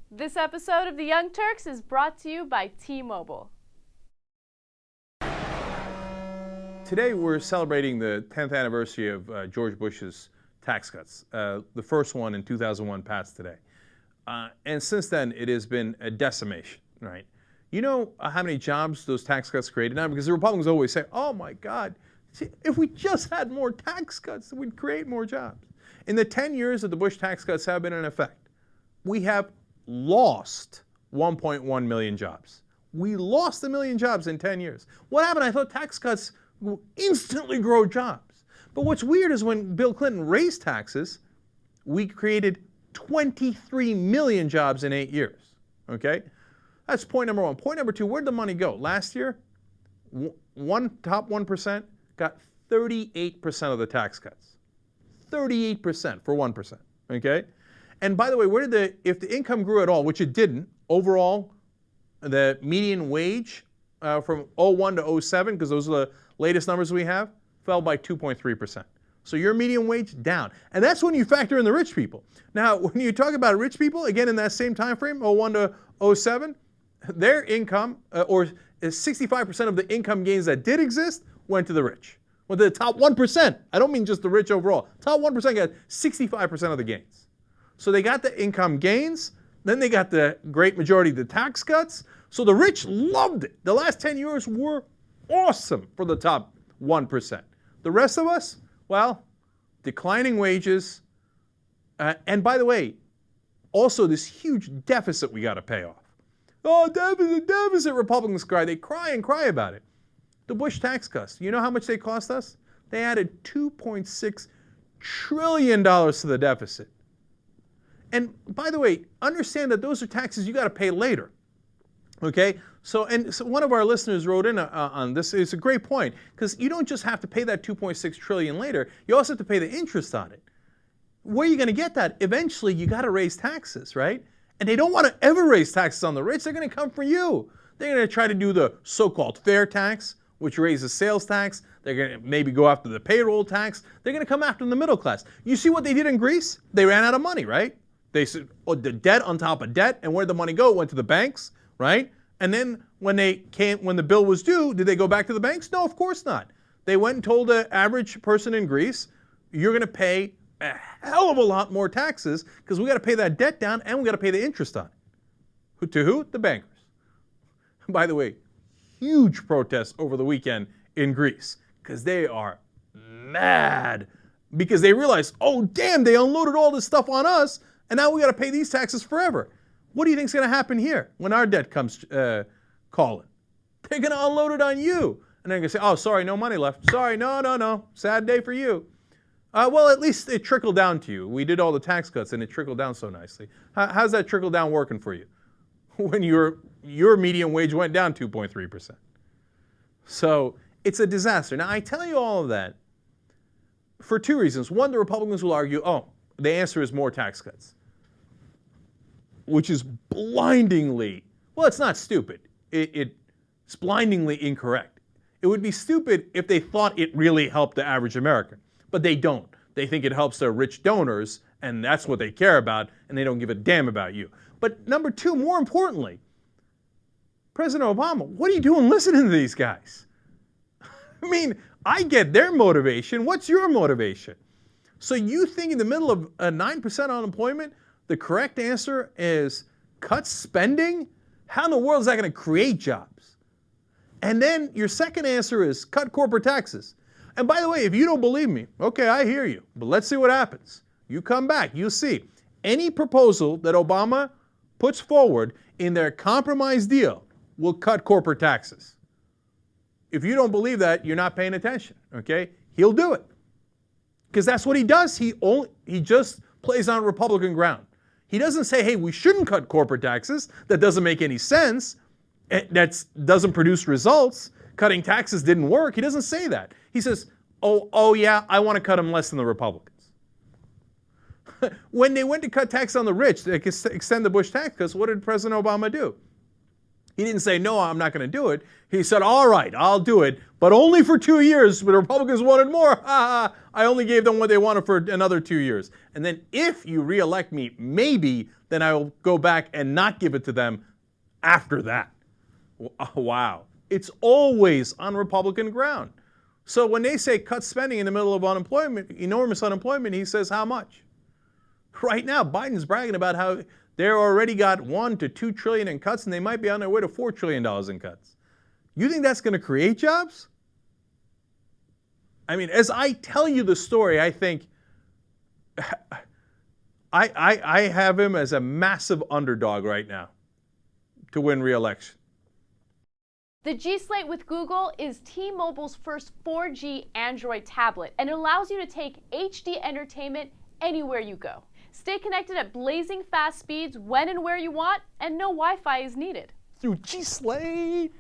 This episode of The Young Turks is brought to you by T-Mobile. Today we're celebrating the 10th anniversary of George Bush's tax cuts. The first one in 2001 passed today. And since then, it has been a decimation, right? You know how many jobs those tax cuts created now? Because the Republicans always say, oh my God, if we just had more tax cuts, we'd create more jobs. In the 10 years that the Bush tax cuts have been in effect, we have lost 1.1 million jobs. We lost 1 million jobs in 10 years. What happened? I thought tax cuts will instantly grow jobs. But what's weird is when Bill Clinton raised taxes, we created 23 million jobs in 8 years, okay? That's point number one. Point number two, where'd the money go? Last year, top 1% got 38% of the tax cuts. 38% for 1%, okay? And by the way, if the income grew at all, which it didn't, overall, the median wage from 01 to 07, because those are the latest numbers we have, fell by 2.3%. So your median wage down. And that's when you factor in the rich people. Now, when you talk about rich people, again, in that same time frame, 01 to 07, their income, or 65% of the income gains that did exist, went to the rich. Went to the top 1%. I don't mean just the rich overall. Top 1% got 65% of the gains. So they got the income gains, then they got the great majority of the tax cuts. So the rich loved it. The last 10 years were awesome for the top 1%. The rest of us, well, declining wages, and by the way, also this huge deficit we got to pay off. Oh, deficit, Republicans cry. They cry and cry about it. The Bush tax cuts, you know how much they cost us? They added $2.6 trillion to the deficit. And by the way, understand that those are taxes you got to pay later. Okay? So one of our listeners wrote in on this. It's a great point, because you don't just have to pay that $2.6 trillion later, you also have to pay the interest on it. Where are you going to get that? Eventually, you got to raise taxes, right? And they don't want to ever raise taxes on the rich. They're going to come for you. They're going to try to do the so-called fair tax, which raises sales tax. They're going to maybe go after the payroll tax. They're going to come after the middle class. You see what they did in Greece? They ran out of money, right? They said, oh, the debt on top of debt, and where'd the money go? It went to the banks, right? And then when the bill was due, did they go back to the banks? No, of course not. They went and told the average person in Greece, you're going to pay a hell of a lot more taxes because we got to pay that debt down and we got to pay the interest on it. To who? The bankers. By the way, huge protests over the weekend in Greece because they are mad because they realized, oh damn, they unloaded all this stuff on us and now we got to pay these taxes forever. What do you think is going to happen here when our debt comes calling? They're going to unload it on you. And they're going to say, oh, sorry, no money left. Sorry, no. Sad day for you. Well, at least it trickled down to you. We did all the tax cuts and it trickled down so nicely. How's that trickle down working for you? When your median wage went down 2.3%. So it's a disaster. Now, I tell you all of that for two reasons. One, the Republicans will argue, oh, the answer is more tax cuts, which is blindingly, well, it's not stupid. It's blindingly incorrect. It would be stupid if they thought it really helped the average American, but they don't. They think it helps their rich donors, and that's what they care about, and they don't give a damn about you. But number two, more importantly, President Obama, what are you doing listening to these guys? I mean, I get their motivation. What's your motivation? So you think in the middle of a 9% unemployment, the correct answer is cut spending? How in the world is that going to create jobs? And then your second answer is cut corporate taxes. And by the way, if you don't believe me, okay, I hear you, but let's see what happens. You come back, you'll see. Any proposal that Obama puts forward in their compromise deal will cut corporate taxes. If you don't believe that, you're not paying attention, okay? He'll do it. Because that's what he does. He just plays on Republican ground. He doesn't say, hey, we shouldn't cut corporate taxes. That doesn't make any sense. That doesn't produce results. Cutting taxes didn't work. He doesn't say that. He says, oh yeah, I want to cut them less than the Republicans. When they went to cut tax on the rich, they extend the Bush tax cuts, what did President Obama do? He didn't say, no, I'm not going to do it. He said, all right, I'll do it, but only for 2 years. The Republicans wanted more. I only gave them what they wanted for another 2 years. And then if you reelect me, maybe then I will go back and not give it to them after that. Wow. It's always on Republican ground. So when they say cut spending in the middle of unemployment, enormous unemployment, he says how much? Right now, Biden's bragging about how they're already got $1 to $2 trillion in cuts, and they might be on their way to $4 trillion in cuts. You think that's going to create jobs? I mean, as I tell you the story, I think I have him as a massive underdog right now to win re-election. The G Slate with Google is T-Mobile's first 4G Android tablet, and it allows you to take HD entertainment anywhere you go. Stay connected at blazing fast speeds when and where you want, and no Wi-Fi is needed. Through G Slate.